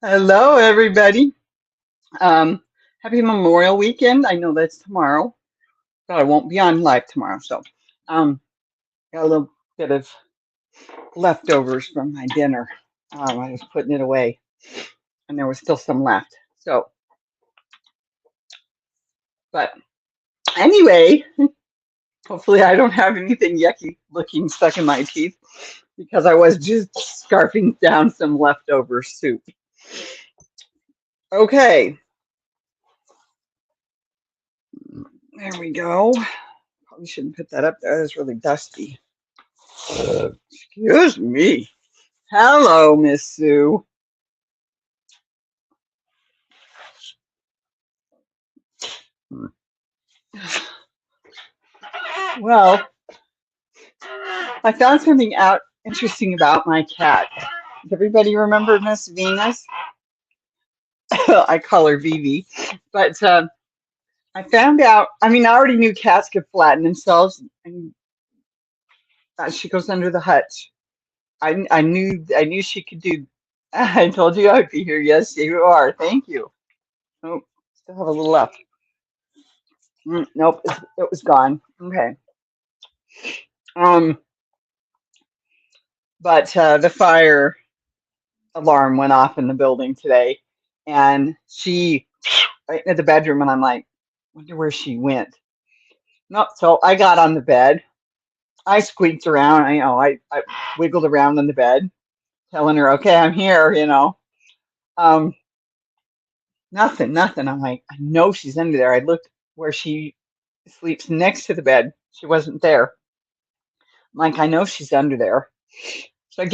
Hello, everybody. Um, Happy Memorial Weekend. I know that's tomorrow, but I won't be on live tomorrow. So, um, got a little bit of leftovers from my dinner. I was putting it away, and there was still some left. So, but anyway, hopefully, I don't have anything yucky looking stuck in my teeth because I was just scarfing down some leftover soup. Okay, there we go. Probably shouldn't put that up there. It's really dusty. Excuse me. Hello, Miss Sue. Well, I found something out interesting about my cat. Does everybody remember Miss Venus? I call her Vivi. But I found out, I mean, I already knew cats could flatten themselves, and she goes under the hutch. I knew she could do. I told you I'd be here. Yes, you are. Thank you. Oh, still have a little left. Nope, it was gone. Okay. Um, but the fire alarm went off in the building today, and she right in the bedroom, and I'm like, wonder where she went. No, so I got on the bed. I squeaked around. I wiggled around on the bed, telling her, "Okay, I'm here." Um, nothing. I'm like, I know she's under there. I looked where she sleeps next to the bed. She wasn't there. I'm like, I know she's under there. So I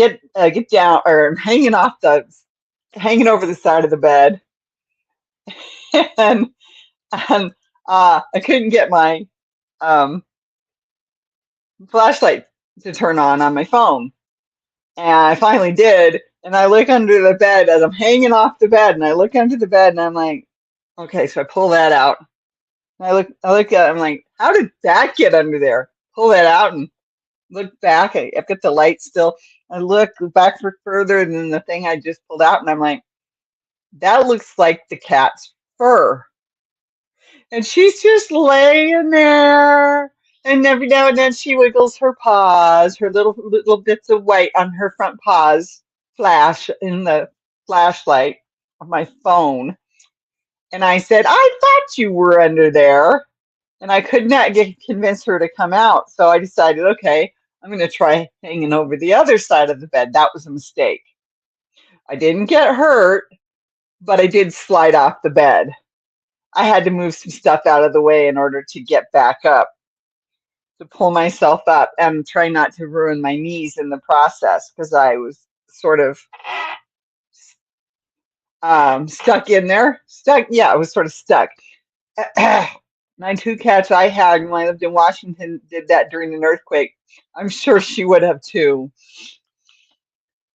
get down, or I'm hanging over the side of the bed, and I couldn't get my um, flashlight to turn on my phone. And I finally did. And I look under the bed as I'm hanging off the bed, and I look under the bed, and I'm like, okay, so I pull that out. And I look at it, I'm like, how did that get under there? Pull that out and look back. I've got the light still. I look back for further than the thing I just pulled out, and I'm like, that looks like the cat's fur. And she's just laying there. And every now and then she wiggles her paws, her little bits of white on her front paws flash in the flashlight of my phone. And I said, I thought you were under there. And I could not convince her to come out. So I decided, okay, I'm going to try hanging over the other side of the bed. That was a mistake. I didn't get hurt, but I did slide off the bed. I had to move some stuff out of the way in order to get back up, to pull myself up and try not to ruin my knees in the process because I was sort of stuck in there. Stuck, yeah, I was sort of stuck. My two cats I had when I lived in Washington did that during an earthquake. I'm sure she would have too.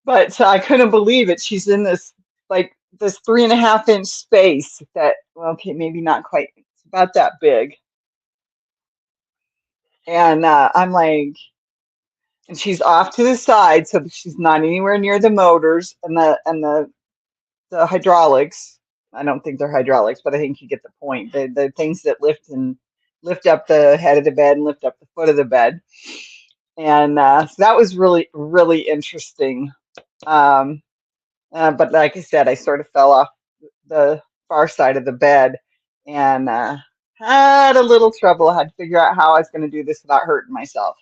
But I couldn't believe it. She's in this 3.5 inch space that, well, okay, maybe not quite. It's about that big. And I'm like, and she's off to the side, so that she's not anywhere near the motors and the hydraulics. I don't think they're hydraulics, but I think you get the point. The things that lift up the head of the bed and lift up the foot of the bed. And so that was really, really interesting. Um, but like I said, I sort of fell off the far side of the bed and had a little trouble. I had to figure out how I was going to do this without hurting myself.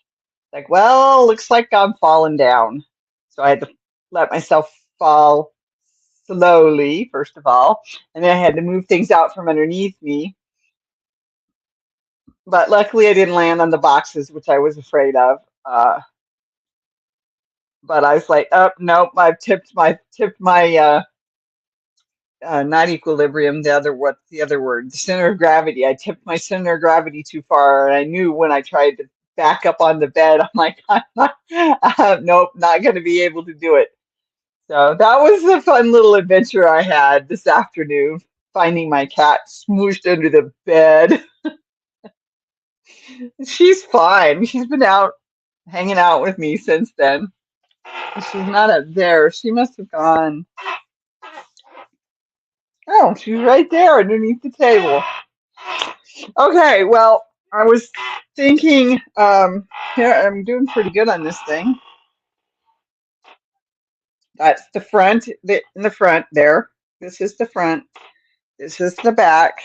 Like, well, looks like I'm falling down. So I had to let myself fall slowly, first of all, and then I had to move things out from underneath me. But luckily, I didn't land on the boxes, which I was afraid of. But I was like, oh nope, I've tipped my not equilibrium. What's the other word? The center of gravity. I tipped my center of gravity too far, and I knew when I tried to back up on the bed, I'm like, nope, not going to be able to do it. So that was a fun little adventure I had this afternoon, finding my cat smooshed under the bed. She's fine. She's been out hanging out with me since then. She's not up there. She must have gone. Oh, she's right there underneath the table. Okay, well, I was thinking, here, I'm doing pretty good on this thing. That's the front, in the front there. This is the front. This is the back.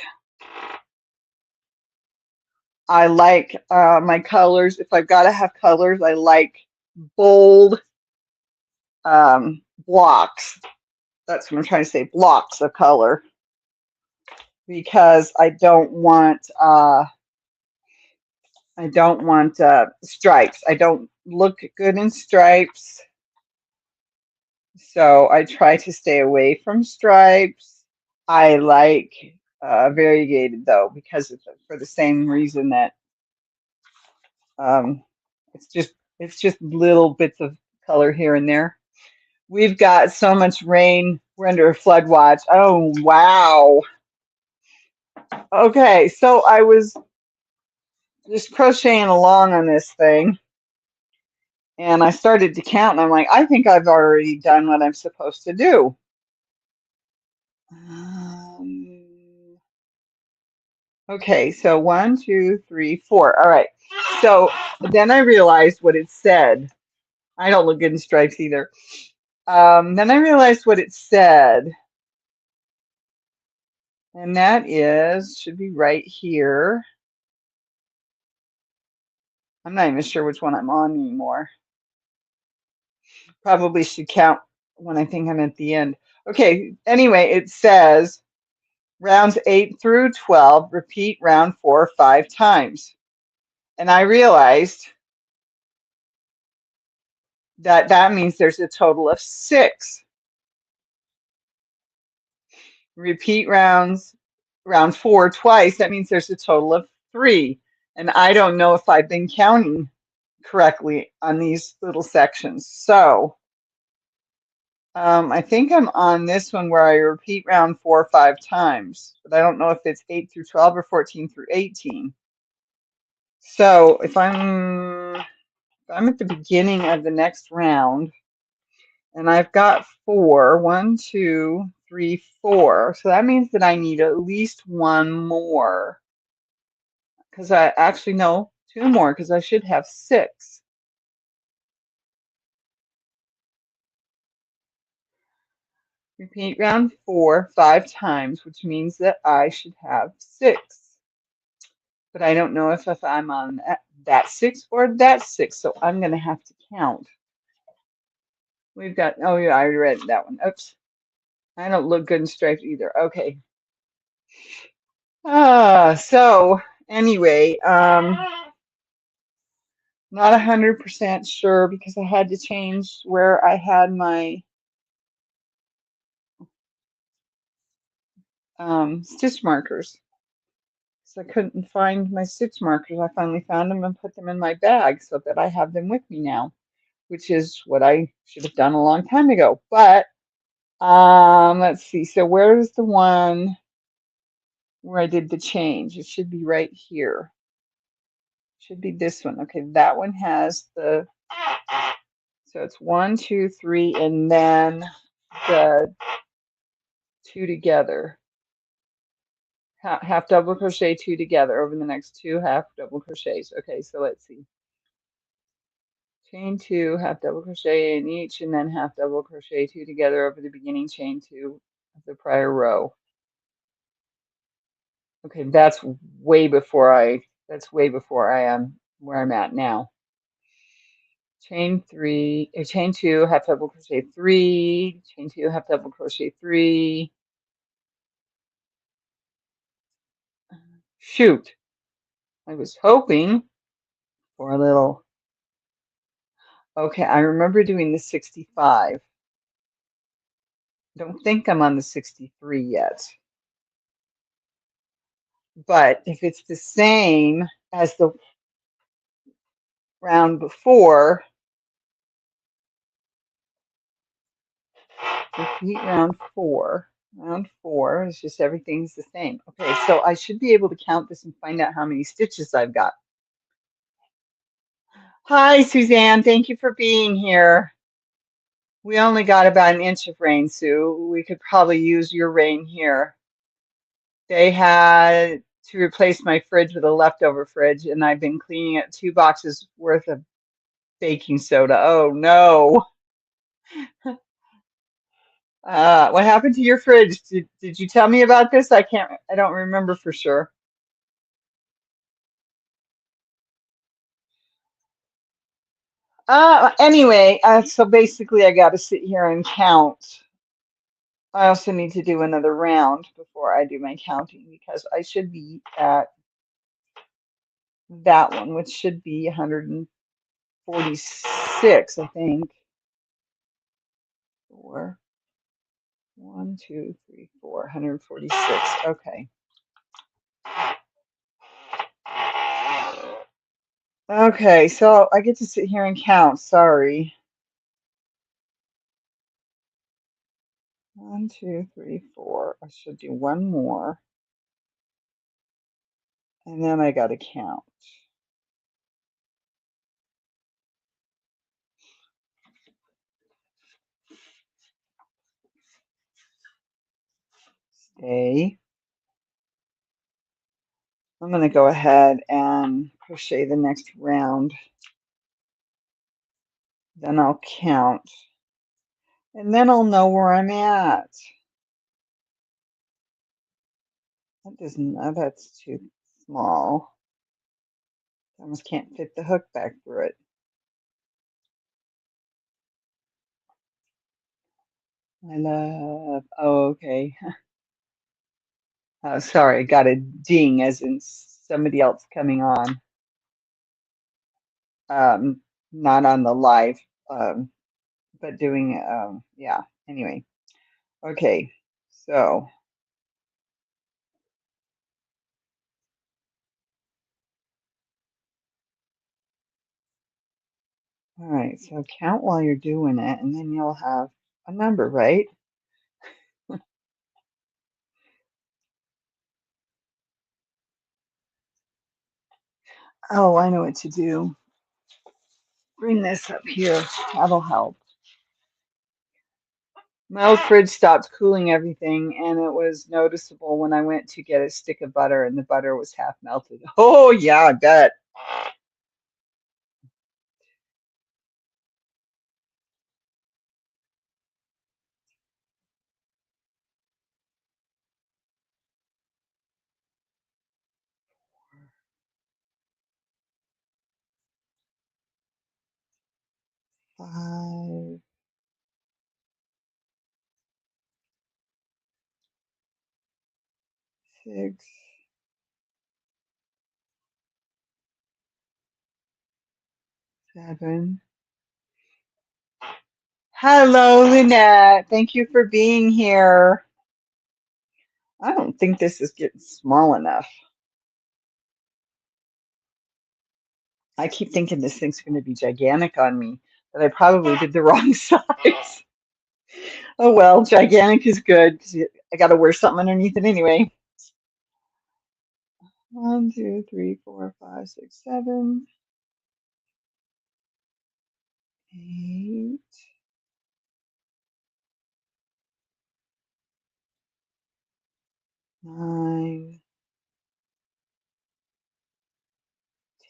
I like my colors. If I've got to have colors, I like bold blocks. That's what I'm trying to say, blocks of color, because I don't want stripes. I don't look good in stripes, so I try to stay away from stripes. I like variegated though, because it's for the same reason that um, it's just little bits of color here and there. We've got so much rain. We're under a flood watch. Oh, wow. Okay, so I was just crocheting along on this thing, and I started to count, and I'm like, I think I've already done what I'm supposed to do. Okay, so 1, 2, 3, 4. All right. So then I realized what it said. I don't look good in stripes either. Then I realized what it said. And that should be right here. I'm not even sure which one I'm on anymore. Probably should count when I think I'm at the end. Okay, anyway, it says rounds 8 through 12, repeat round 4 5 times. And I realized that that means there's a total of 6. Repeat round 4 twice, that means there's a total of 3. And I don't know if I've been counting correctly on these little sections. So I think I'm on this one where I repeat round 4 5 times, but I don't know if it's 8 through 12 or 14 through 18. So if I'm at the beginning of the next round, and I've got 4, 1, 2, 3, 4. So that means that I need at least one more, because I actually know 2 more, because I should have 6. Repeat round 4 5 times, which means that I should have 6. But I don't know if I'm on that 6 or that 6, so I'm going to have to count. We've got, oh yeah, I already read that one. Oops. I don't look good in stripes either. Okay. So anyway, not 100% sure, because I had to change where I had my stitch markers. So I couldn't find my stitch markers. I finally found them and put them in my bag so that I have them with me now, which is what I should have done a long time ago. But let's see. So where's the one where I did the change? It should be right here. Should be this one. Okay, that one has the, so it's 1, 2, 3, and then the 2 together. Half double crochet 2 together over the next 2 half double crochets. Okay, so let's see. Chain 2, half double crochet in each, and then half double crochet 2 together over the beginning chain 2 of the prior row. Okay, that's way before I am where I'm at now. Chain 3, chain 2, half double crochet 3, chain 2, half double crochet 3. Shoot, I was hoping for a little. Okay, I remember doing the 65. Don't think I'm on the 63 yet. But if it's the same as the round before, repeat round 4. Round 4 is just everything's the same. Okay, so I should be able to count this and find out how many stitches I've got. Hi, Suzanne. Thank you for being here. We only got about an inch of rain, Sue. We could probably use your rain here. They had to replace my fridge with a leftover fridge, and I've been cleaning up 2 boxes worth of baking soda. Oh no. What happened to your fridge? Did you tell me about this? I don't remember for sure. Anyway, so basically I got to sit here and count. I also need to do another round before I do my counting because I should be at that one, which should be 146, I think. Four, 146. Okay. Okay, so I get to sit here and count. Sorry. 1, 2, 3, 4. I should do one more, and then I got to count. Stay. I'm going to go ahead and crochet the next round. Then I'll count, and then I'll know where I'm at. That doesn't, that's too small. I almost can't fit the hook back through it. I love, oh, okay. Oh, sorry, got a ding as in somebody else coming on. Um, Not on the live, um, but doing, yeah, anyway. Okay, so, all right, so count while you're doing it, and then you'll have a number, right? Oh, I know what to do. Bring this up here. That'll help. My old fridge stopped cooling everything, and it was noticeable when I went to get a stick of butter, and the butter was half melted. Oh, yeah, I bet. 5, 6, 7. Hello, Lynette. Thank you for being here. I don't think this is getting small enough. I keep thinking this thing's going to be gigantic on me, but I probably did the wrong size. Oh well, gigantic is good because I got to wear something underneath it anyway. 1, 2, 3, 4, 5, 6, 7, 8, 9,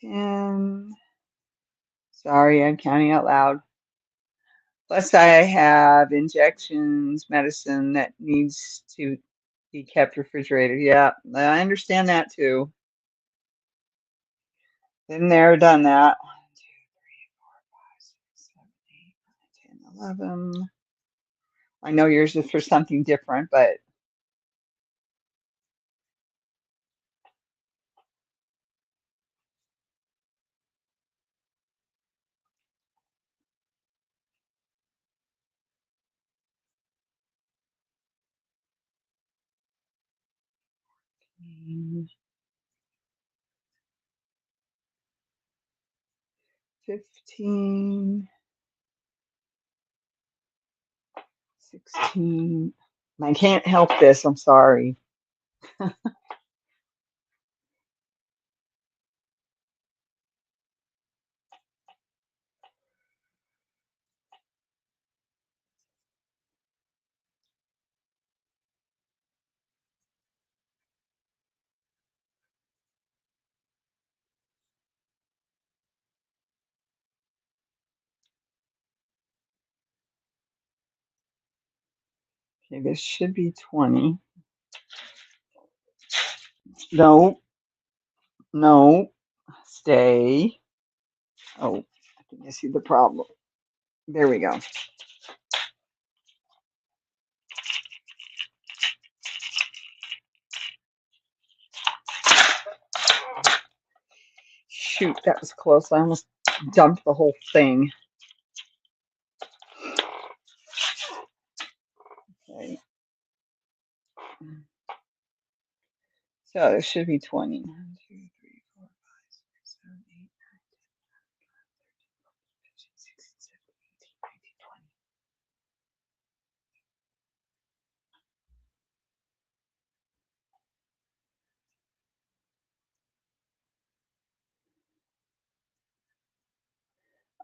10. Sorry, I'm counting out loud. Plus, I have injections, medicine that needs to be kept refrigerated. Yeah, I understand that too. Been there, done that. 1, 2, 3, 4, 5, 6, 7, 8, 9, 10, 11. I know yours is for something different, but 15, 16. I can't help this. I'm sorry. Okay, this should be 20. No, no, stay. Oh, I think I see the problem. There we go. Shoot, that was close. I almost dumped the whole thing. Okay. So it should be 20. 1, 2, 3, 4, 5, 6, 7, 8, 9, 10, 11, 12, 13, 14, 15, 16, 17, 18, 19, 20.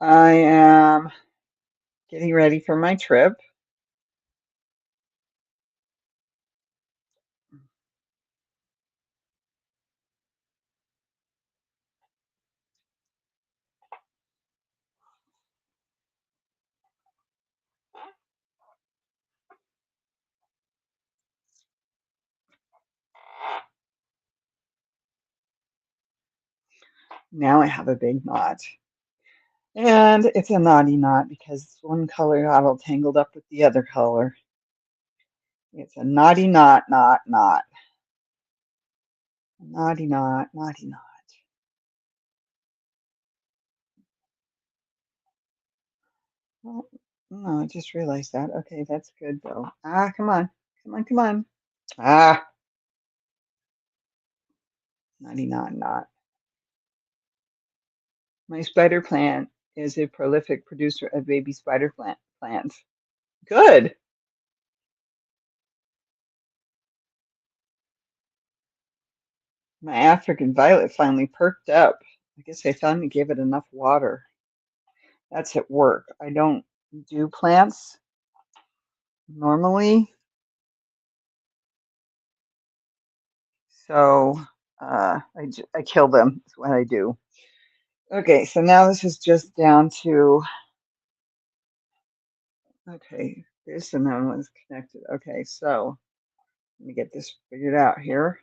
I am getting ready for my trip. Now I have a big knot. And it's a naughty knot because one color got all tangled up with the other color. It's a naughty knot, knot, knot. Naughty knot, naughty knot. Oh, no, I just realized that. Okay, that's good though. Ah, come on. Come on, come on. Ah, naughty knot, knot. My spider plant is a prolific producer of baby spider plants. Good. My African violet finally perked up. I guess I finally gave it enough water. That's at work. I don't do plants normally, so I kill them. That's what I do. Okay, so now this is just down to, okay, this and that one's connected. Okay, so let me get this figured out here.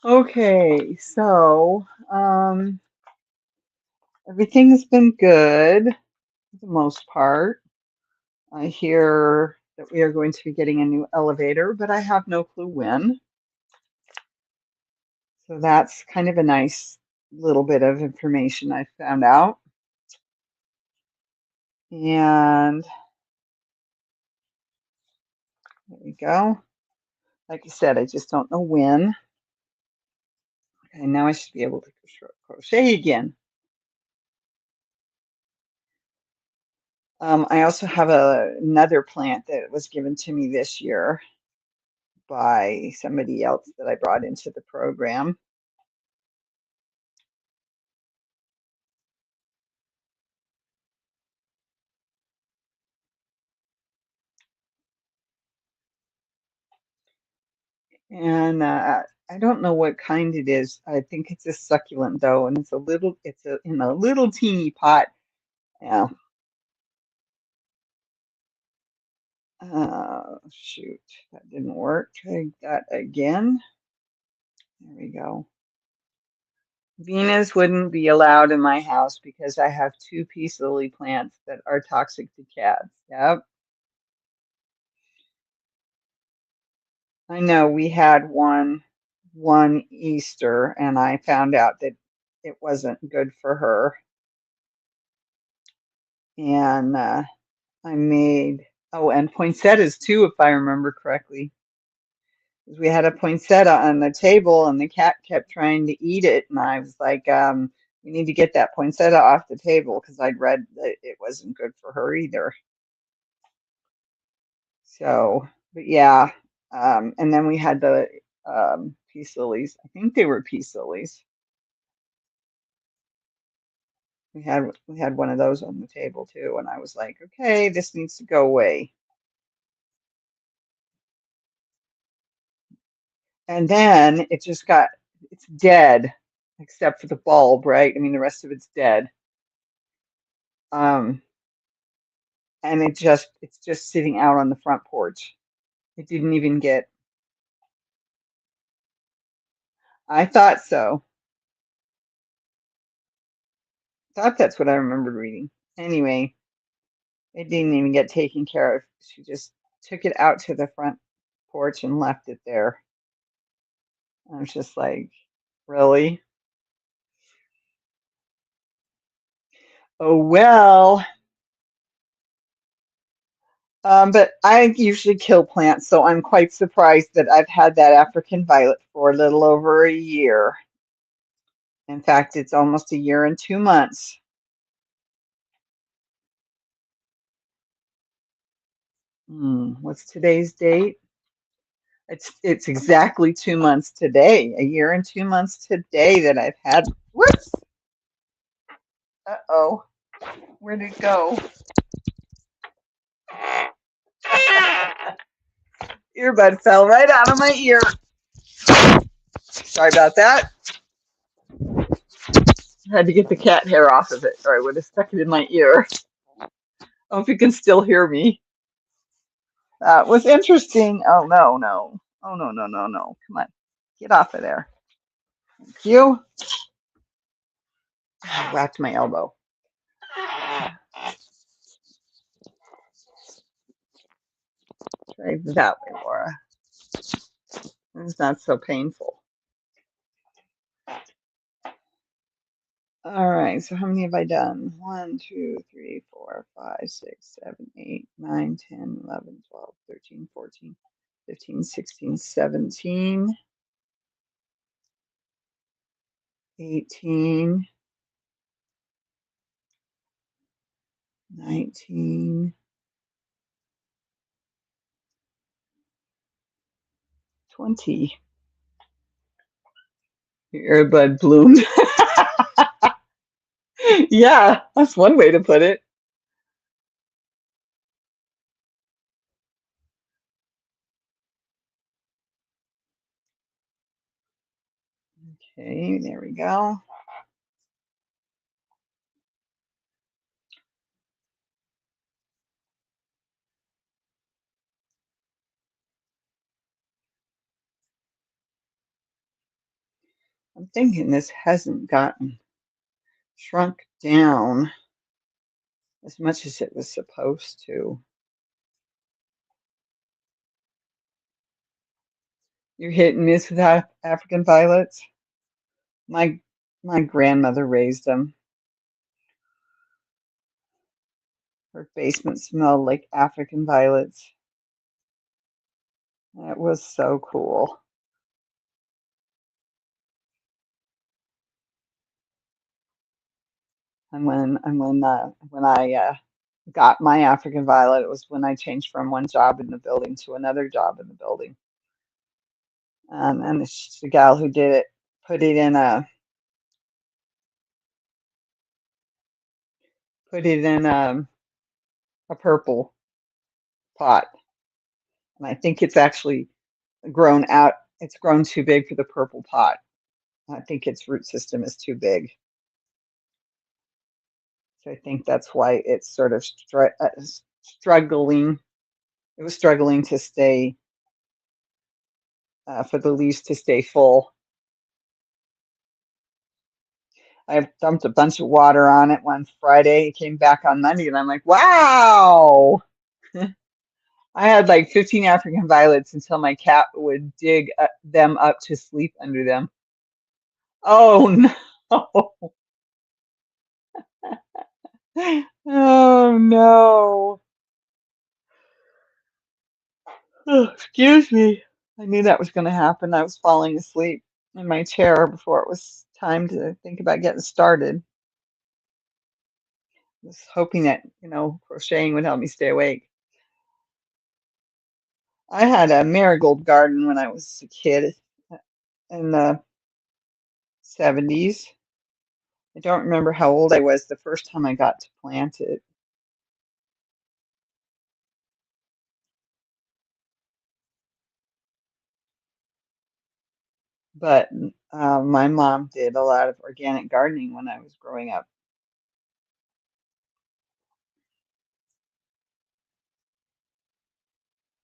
Okay, so everything has been good for the most part. I hear that we are going to be getting a new elevator, but I have no clue when. So that's kind of a nice little bit of information I found out. And there we go. Like I said, I just don't know when. Okay, now I should be able to crochet again. I also have another plant that was given to me this year by somebody else that I brought into the program. And I don't know what kind it is. I think it's a succulent though, and it's in a little teeny pot. Yeah. Shoot, that didn't work. Try that again. There we go. Venus wouldn't be allowed in my house because I have 2 peace lily plants that are toxic to cats. Yep. I know we had one Easter and I found out that it wasn't good for her. And I made, oh, and poinsettias too, if I remember correctly. We had a poinsettia on the table and the cat kept trying to eat it. And I was like, we need to get that poinsettia off the table because I'd read that it wasn't good for her either. So, but yeah. And then we had the peace lilies. I think they were peace lilies. We had one of those on the table too, and I was like, okay, this needs to go away. And then it's dead, except for the bulb, right? I mean, the rest of it's dead. Um, and it's just sitting out on the front porch. It didn't even get. I thought so. Thought that's what I remembered reading. Anyway, it didn't even get taken care of. She just took it out to the front porch and left it there. I was just like, really? Oh well. But I usually kill plants, so I'm quite surprised that I've had that African violet for a little over a year. In fact, it's almost a year and 2 months. What's today's date? It's exactly 2 months today. A year and 2 months today that I've had. Whoops! Uh-oh. Where'd it go? Earbud fell right out of my ear. Sorry about that. I had to get the cat hair off of it, or I would have stuck it in my ear. I hope you can still hear me. That was interesting. Oh, no, no. Oh, no, no, no, no. Come on. Get off of there. Thank you. I whacked my elbow. Try that way, Laura. It's not so painful. All right, so how many have I done? 1, 2, 3, 4, 5, 6, 7, 8, 9, 10, 11, 12, 13, 14, 15, 16, 17, 18, 19, 20. Your earbud bloomed. Yeah, that's one way to put it. Okay, there we go. I'm thinking this hasn't gotten shrunk down as much as it was supposed to. You're hit and miss with African violets. My my grandmother raised them. Her basement smelled like African violets. That was so cool. And when I got my African violet, it was when I changed from one job in the building to another job in the building. And the gal who did it put it in a put it in a purple pot, and I think it's actually grown out. It's grown too big for the purple pot. I think its root system is too big. So I think that's why it's sort of struggling. It was struggling to stay for the leaves to stay full. I dumped a bunch of water on it one Friday. It came back on Monday, and I'm like, wow. I had like 15 African violets until my cat would dig them up to sleep under them. Oh no. Oh no. Oh, excuse me. I knew that was going to happen. I was falling asleep in my chair before it was time to think about getting started. I was hoping that, crocheting would help me stay awake. I had a marigold garden when I was a kid in the 70s. I don't remember how old I was the first time I got to plant it, but my mom did a lot of organic gardening when I was growing up.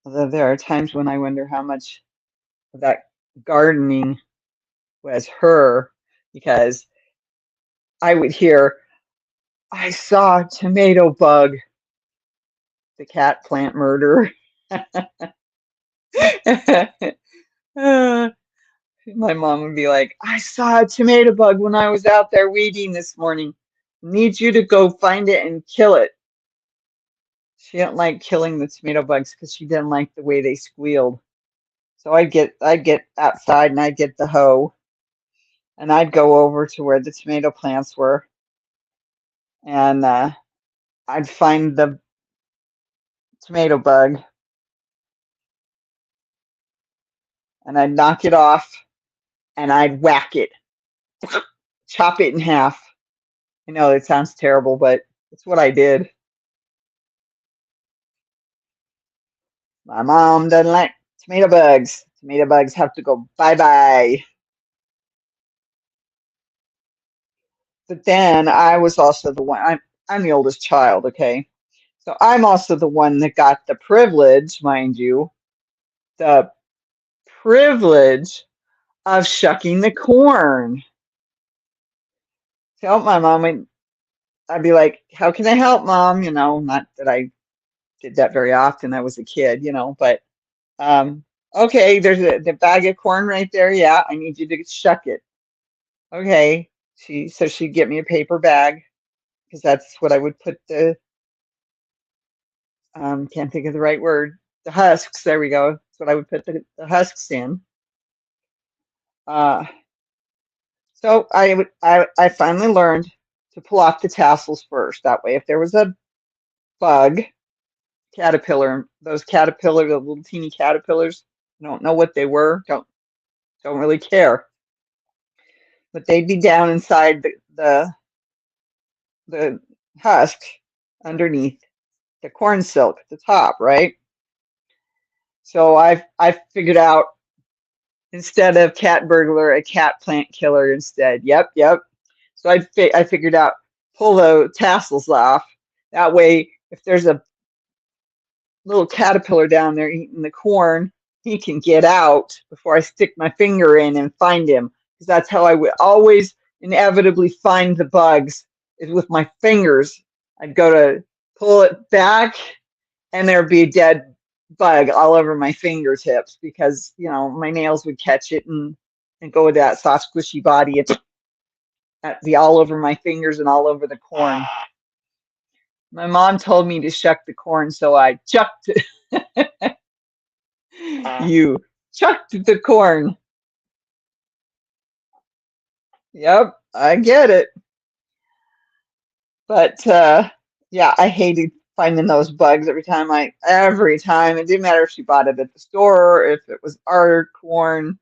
Although there are times when I wonder how much of that gardening was her, because I would hear, I saw a tomato bug, the cat plant murder. Uh, my mom would be like, I saw a tomato bug when I was out there weeding this morning. Need you to go find it and kill it. She didn't like killing the tomato bugs because she didn't like the way they squealed. So I'd get outside and I'd get the hoe and I'd go over to where the tomato plants were and I'd find the tomato bug and I'd knock it off and I'd whack it, chop it in half. I know it sounds terrible, but it's what I did. My mom doesn't like tomato bugs. Tomato bugs have to go bye-bye. But then I was also the one, I'm the oldest child, okay? So I'm also the one that got the privilege, mind you, the privilege of shucking the corn. So my mom would, I'd be like, how can I help, Mom? Not that I did that very often. I was a kid, but um, okay, there's the bag of corn right there. Yeah, I need you to shuck it. Okay. So she'd get me a paper bag because that's what I would put the can't think of the right word. The husks, there we go. That's what I would put the husks in. Uh, so I finally learned to pull off the tassels first. That way, if there was a bug, caterpillar, those caterpillar, the little teeny caterpillars, I don't know what they were, don't really care. But they'd be down inside the husk underneath the corn silk at the top, right? So I figured out instead of cat burglar, a cat plant killer instead. Yep, yep. So I figured out pull the tassels off. That way, if there's a little caterpillar down there eating the corn, he can get out before I stick my finger in and find him. Because that's how I would always inevitably find the bugs is with my fingers. I'd go to pull it back and there'd be a dead bug all over my fingertips because my nails would catch it and go with that soft squishy body. It'd be all over my fingers and all over the corn. My mom told me to shuck the corn, so I chucked it. You chucked the corn. Yep, I get it. But yeah, I hated finding those bugs every time. It didn't matter if she bought it at the store or if it was our corn.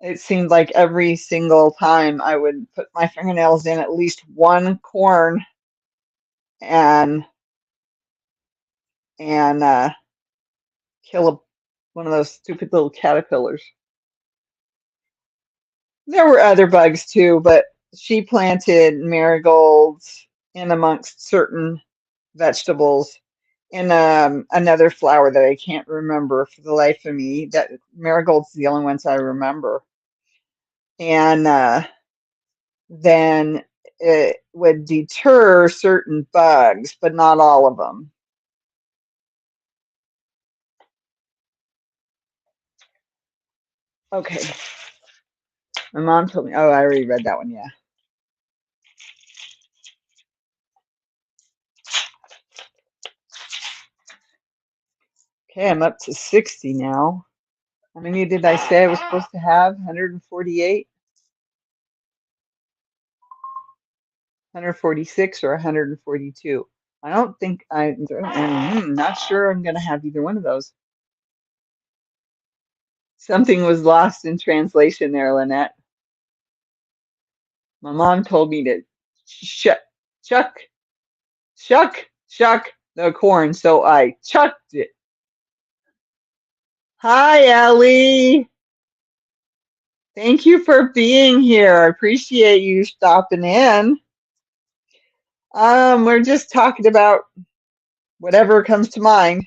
It seemed like every single time I would put my fingernails in at least one corn and and kill one of those stupid little caterpillars. There were other bugs too, but she planted marigolds in amongst certain vegetables and another flower that I can't remember for the life of me. That marigolds the only ones I remember. And then it would deter certain bugs, but not all of them. Okay. My mom told me, oh, I already read that one, yeah. Okay, I'm up to 60 now. How many did I say I was supposed to have? 148? 146 or 142? I don't think I'm not sure I'm going to have either one of those. Something was lost in translation there, Lynette. My mom told me to shuck, chuck, shuck the corn. So I chucked it. Hi, Ellie. Thank you for being here. I appreciate you stopping in. We're just talking about whatever comes to mind.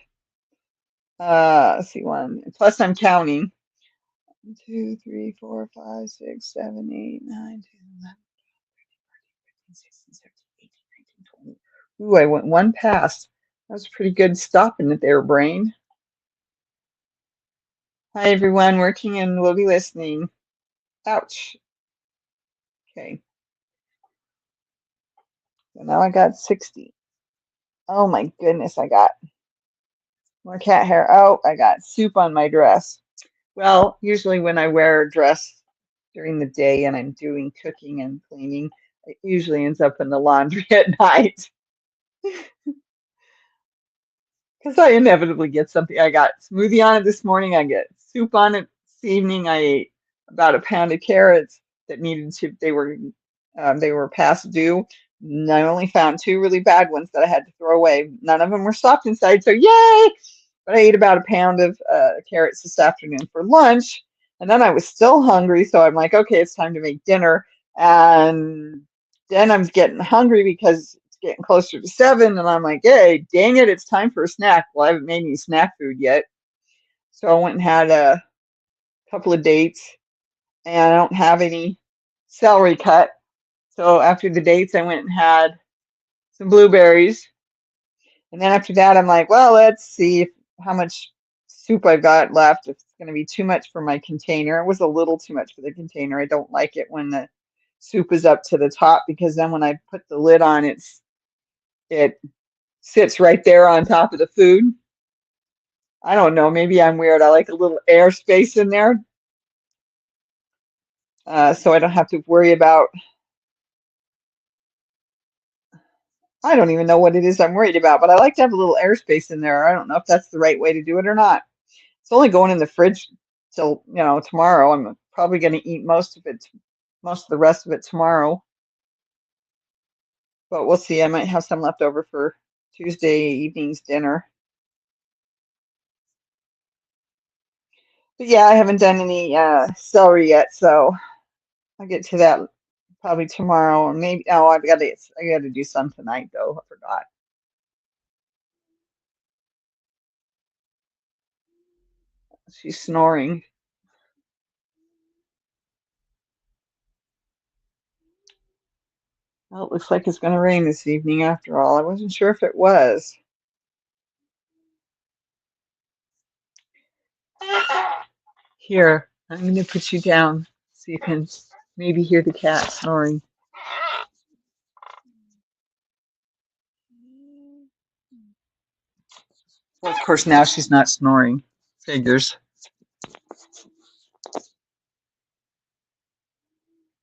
Let's see, one. Plus, I'm counting. 1, 2, 3, 4, 5, 6, 7, 8, 9, 10, 11, 12, 13, 14, 15, 16, 17, 18, 19, 20. Ooh, I went one past. That was pretty good stopping it there, brain. Hi, everyone. Working and will be listening. Ouch. Okay. So now I got 60. Oh my goodness, I got more cat hair. Oh, I got soup on my dress. Well, usually when I wear a dress during the day and I'm doing cooking and cleaning, it usually ends up in the laundry at night because I inevitably get something. I got smoothie on it this morning. I get soup on it this evening. I ate about a pound of carrots that needed to. They were past due. And I only found two really bad ones that I had to throw away. None of them were soft inside, so yay! But I ate about a pound of carrots this afternoon for lunch, and then I was still hungry, so I'm like, okay, it's time to make dinner. And then I'm getting hungry because it's getting closer to 7, and I'm like, hey, dang it, it's time for a snack. Well, I haven't made any snack food yet, so I went and had a couple of dates, and I don't have any celery cut. So after the dates, I went and had some blueberries. And then after that, I'm like, well, let's see how much soup I've got left. If it's going to be too much for my container. It was a little too much for the container. I don't like it when the soup is up to the top because then when I put the lid on, it sits right there on top of the food. I don't know. Maybe I'm weird. I like a little air space in there, so I don't have to worry about. I don't even know what it is I'm worried about, but I like to have a little airspace in there. I don't know if that's the right way to do it or not. It's only going in the fridge till, tomorrow. I'm probably going to eat most of the rest of it tomorrow, but we'll see. I might have some left over for Tuesday evening's dinner. But yeah, I haven't done any celery yet, so I'll get to that probably tomorrow, or maybe. Oh, I got to do some tonight though. I forgot. She's snoring. Well, it looks like it's going to rain this evening after all. I wasn't sure if it was. Here, I'm going to put you down so you can maybe hear the cat snoring. Well, of course, now she's not snoring. Figures.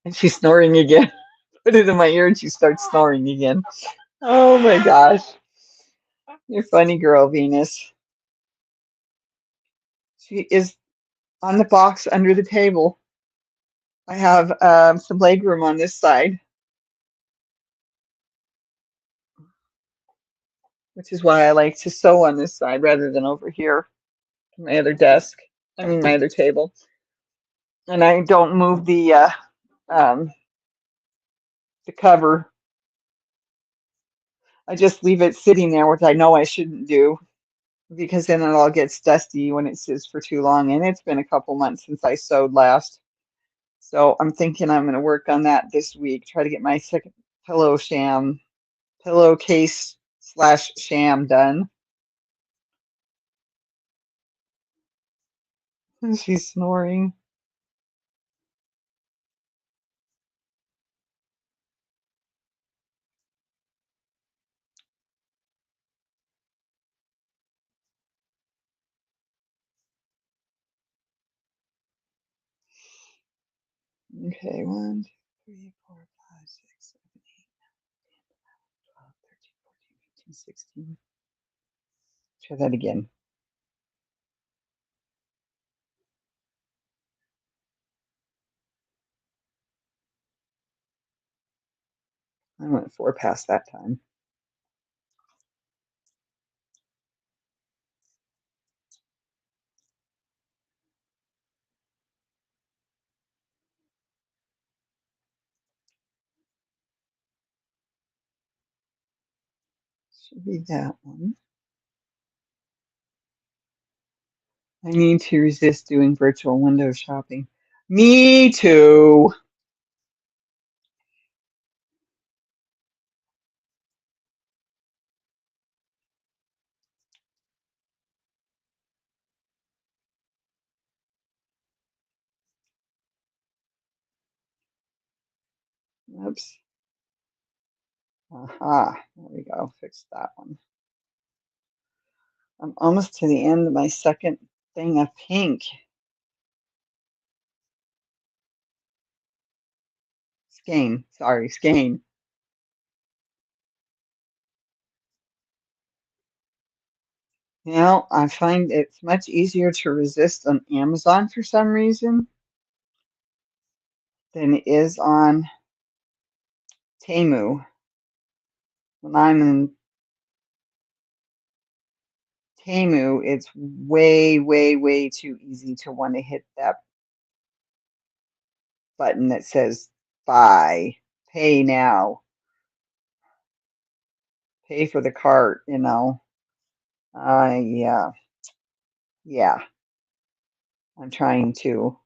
And she's snoring again. Put it in my ear and she starts snoring again. Oh my gosh. You're a funny girl, Venus. She is on the box under the table. I have some leg room on this side, which is why I like to sew on this side rather than over here, my other desk. I mean, my other table. And I don't move um, the cover. I just leave it sitting there, which I know I shouldn't do because then it all gets dusty when it sits for too long. And it's been a couple months since I sewed last. So I'm thinking I'm going to work on that this week, try to get my second pillowcase slash sham done. She's snoring. Okay, 1, 2, 3, 4, 5, 6, 7, 8, 12, 13, 14, 15, 16. Try that again. I went 4 past that time. Should be that one. I need to resist doing virtual window shopping. Me too. Oops. Aha. There we go. Fix that one. I'm almost to the end of my second thing of pink. Skein. Sorry, skein. You know, I find it's much easier to resist on Amazon for some reason than it is on Temu. When I'm in Temu, it's way, way, way too easy to want to hit that button that says buy, pay now, pay for the cart, you know. Yeah, yeah. I'm trying to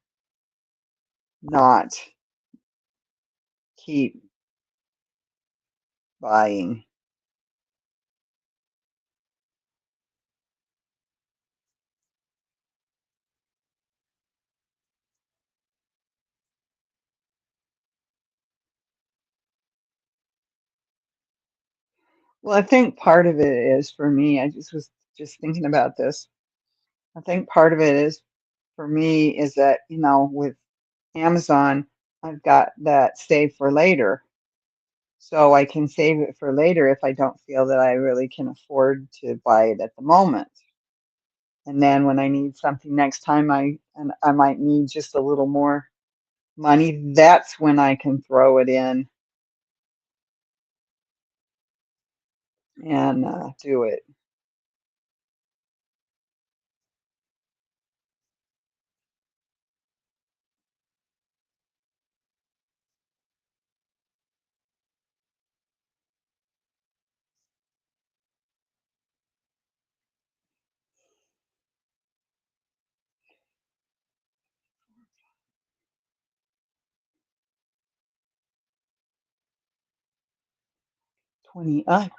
not keep buying. Well, I think part of it is for me, I just was just thinking about this. I think part of it is for me is that, you know, with Amazon, I've got that save for later. So I can save it for later if I don't feel that I really can afford to buy it at the moment. And then when I need something next time, I might need just a little more money. That's when I can throw it in and do it.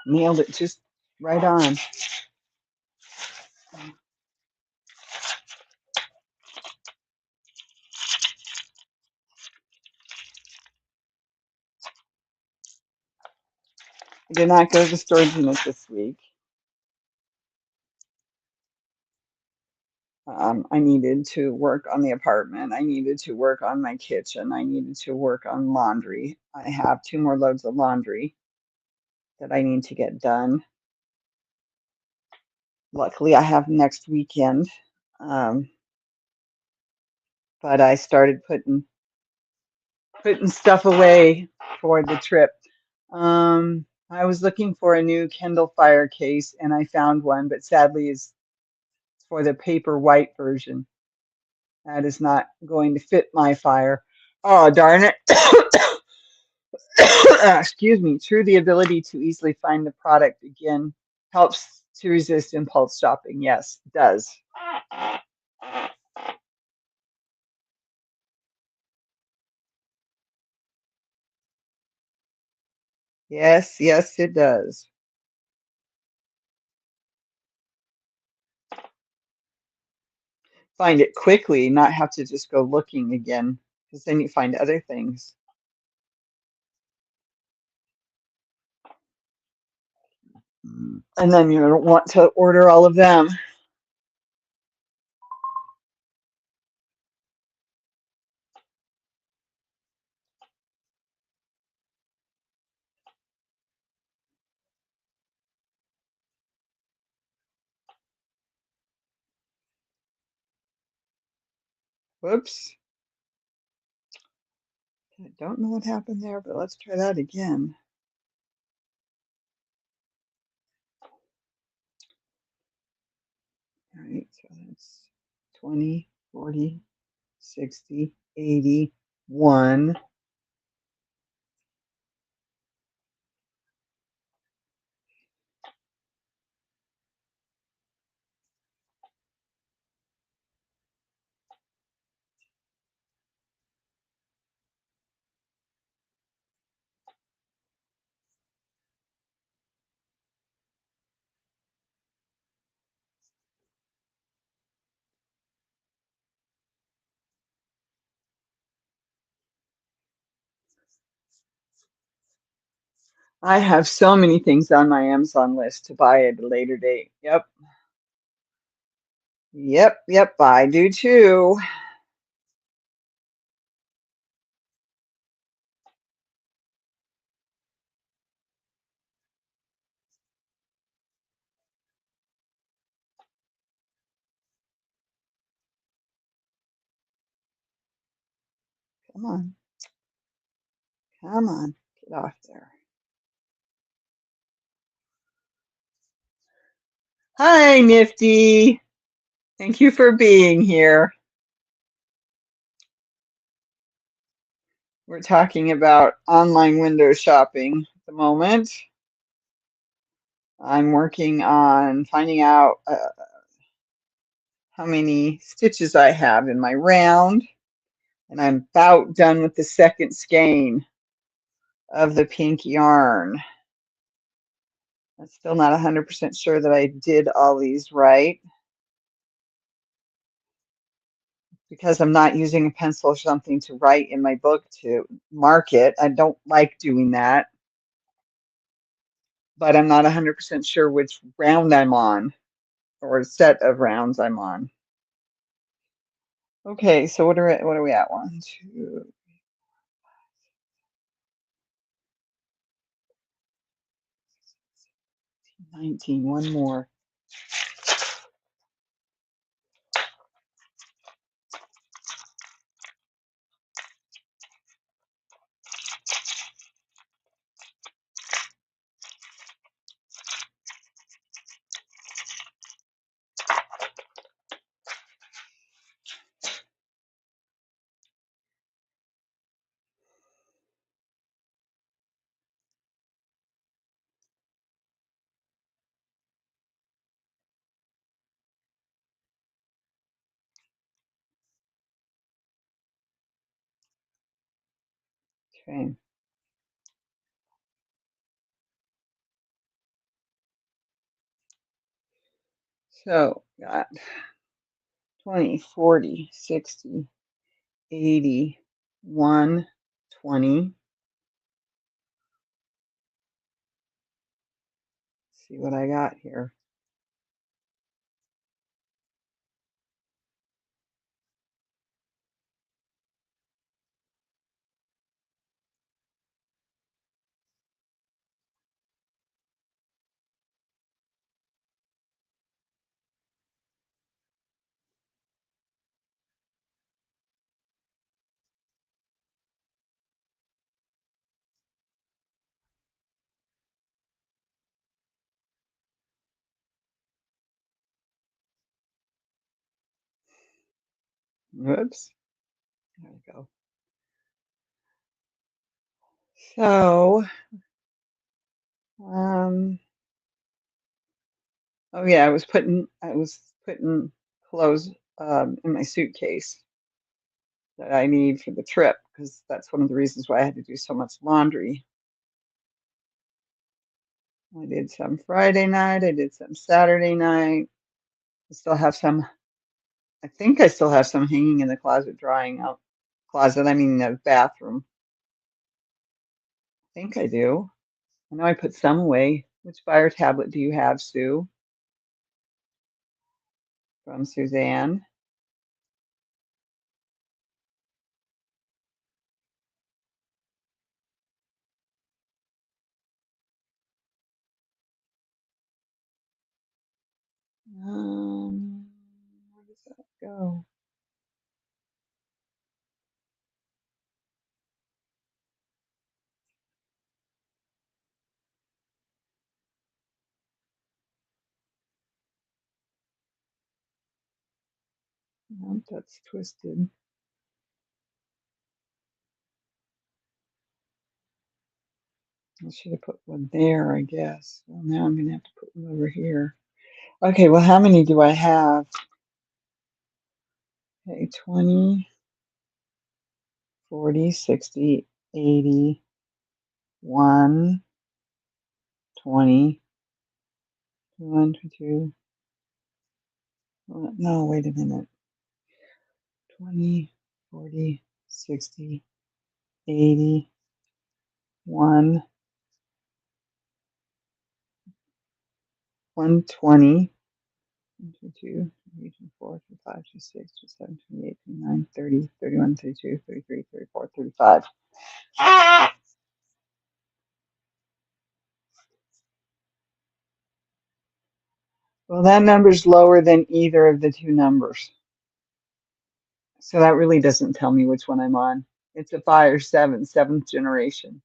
Nailed it just right on. I did not go to the storage unit this week. I needed to work on the apartment. I needed to work on my kitchen. I needed to work on laundry. I have 2 more loads of laundry that I need to get done. Luckily, I have next weekend. Um, but I started putting stuff away for the trip. I was looking for a new Kindle Fire case and I found one, but sadly it's for the paper white version. That is not going to fit my fire. Oh, darn it. Excuse me. True, the ability to easily find the product again helps to resist impulse shopping. Yes, it does. Yes, yes, it does. Find it quickly, not have to just go looking again, because then you find other things. And then you don't want to order all of them. Whoops. I don't know what happened there, but let's try that again. That's 20, 40, 60, 80, 1. I have so many things on my Amazon list to buy at a later date. Yep. Yep, I do too. Come on, come on, get off there. Hi, Nifty. Thank you for being here. We're talking about online window shopping at the moment. I'm working on finding out how many stitches I have in my round, and I'm about done with the second skein of the pink yarn. I'm still not 100% sure that I did all these right because I'm not using a pencil or something to write in my book to mark it. I don't like doing that, but I'm not 100% sure which round I'm on or set of rounds I'm on. Okay, so what are we at? 1, 2, 19. One more. Okay. So got 20, 40, 60, 80, 120. See what I got here. Whoops. There we go. So, oh yeah, I was putting clothes in my suitcase that I need for the trip because that's one of the reasons why I had to do so much laundry. I did some Friday night, I did some Saturday night. I still have some, I think I still have some hanging in the closet drying out. Closet, I mean the bathroom. I think I do. I know I put some away. Which fire tablet do you have, Sue? From Suzanne. Where does that go? Oh, that's twisted. I should have put one there, I guess. Well, now I'm going to have to put one over here. Okay, well, how many do I have? Okay, 20, 40, 60, 80, 1, 20, 1, 2. No, wait a minute. 20, 40, 60, 80, 1, 120, 1, 2, 2, 3, 4, 5, 6, 7, 28, 29, 30, 31, 32, 33, 34, 35. Well, that number's lower than either of the two numbers. So that really doesn't tell me which one I'm on. It's a 5 or 7, seventh generation.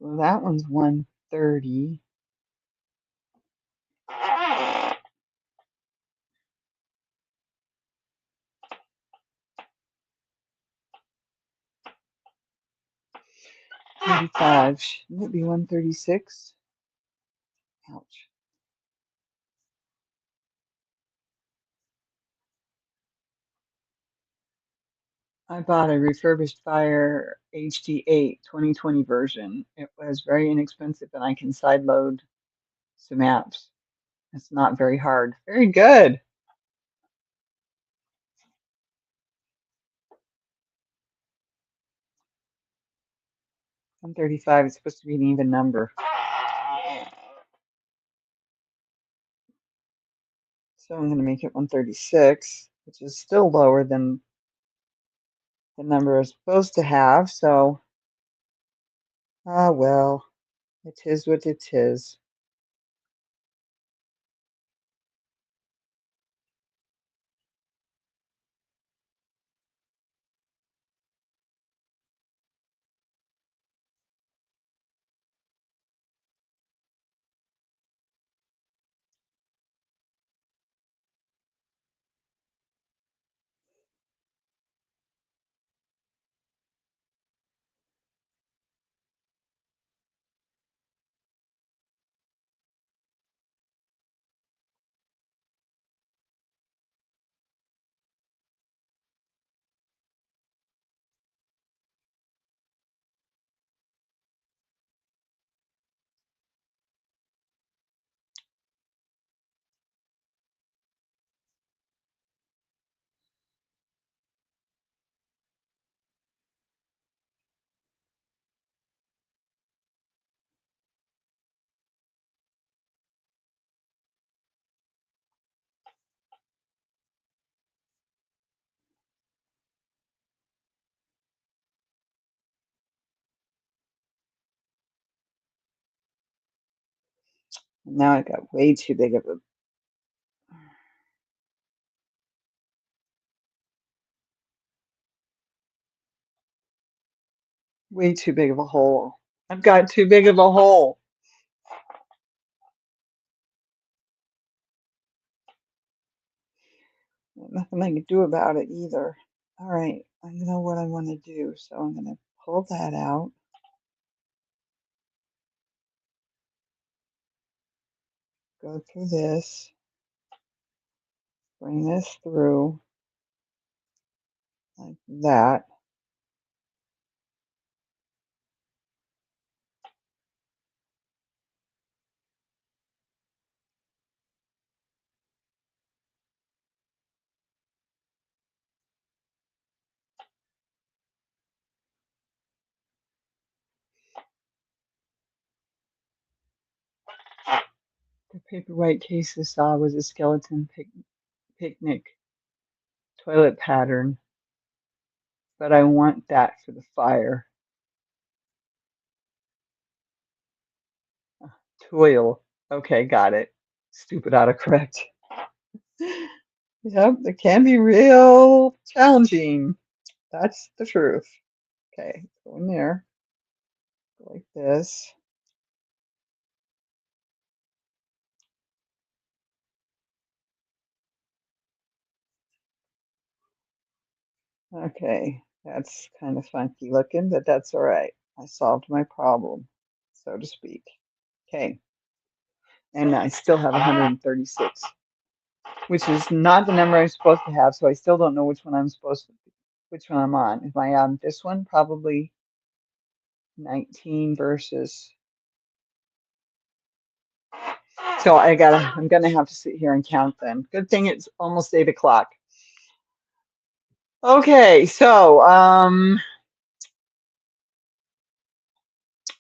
Well, that one's 130. 35. Shouldn't it be 136? Ouch. I bought a refurbished Fire HD8 2020 version. It was very inexpensive and I can sideload some apps. It's not very hard. Very good. 135 is supposed to be an even number. So I'm going to make it 136, which is still lower than the number I'm supposed to have. So, well, it is what it is. Now I got way too big of a hole. I've got too big of a hole. Nothing I can do about it either. All right, I know what I want to do, so I'm going to pull that out. Go through this, bring this through like that. The paper white case I saw was a skeleton picnic toilet pattern, but I want that for the fire. Toil. Okay, got it. Stupid autocorrect. Yep, it can be real challenging. That's the truth. Okay, go in there. like this. Okay, that's kind of funky looking, but that's all right. I solved my problem, so to speak. Okay, and I still have 136, which is not the number I'm supposed to have, so I still don't know which one I'm supposed to, which one I'm on. Am I on this one? Probably 19 versus. So I'm gonna have to sit here and count then. Good thing it's almost 8 o'clock. Okay, so I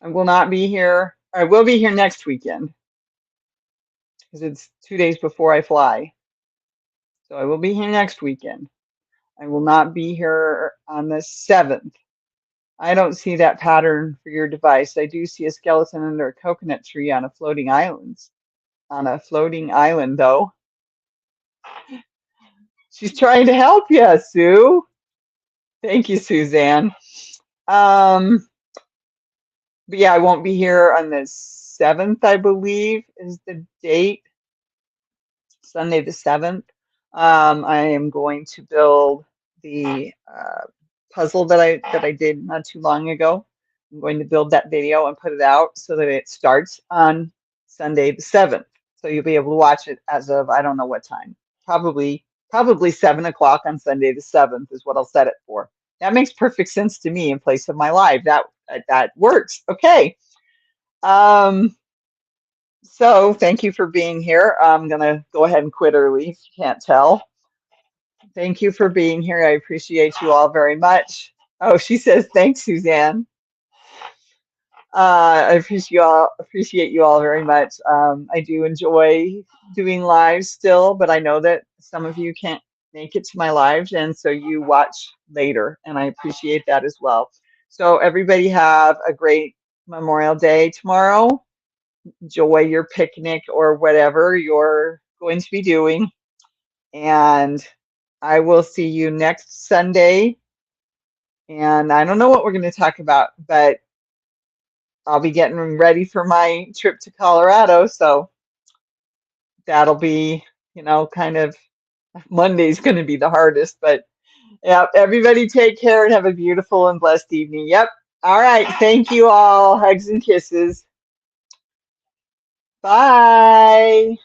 will not be here. I will be here next weekend because it's 2 days before I fly. So I will be here next weekend. I will not be here on the 7th. I don't see that pattern for your device. I do see a skeleton under a coconut tree on a floating island. On a floating island, though. She's trying to help you, Sue. Thank you, Suzanne. But yeah, I won't be here on the 7th, I believe, is the date. Sunday the 7th. I am going to build the puzzle that I did not too long ago. I'm going to build that video and put it out so that it starts on Sunday the 7th. So you'll be able to watch it as of, I don't know what time. Probably 7 o'clock on Sunday the 7th is what I'll set it for. That makes perfect sense to me in place of my live. That works. Okay. So thank you for being here. I'm gonna go ahead and quit early if you can't tell. Thank you for being here. I appreciate you all very much. Oh, she says thanks, Suzanne. I appreciate you all very much. I do enjoy doing lives still, but I know that some of you can't make it to my lives, and so you watch later, and I appreciate that as well. So everybody have a great Memorial Day tomorrow. Enjoy your picnic or whatever you're going to be doing. And I will see you next Sunday. And I don't know what we're going to talk about, but I'll be getting ready for my trip to Colorado. So that'll be, kind of Monday's going to be the hardest. But yeah, everybody take care and have a beautiful and blessed evening. Yep. All right. Thank you all. Hugs and kisses. Bye.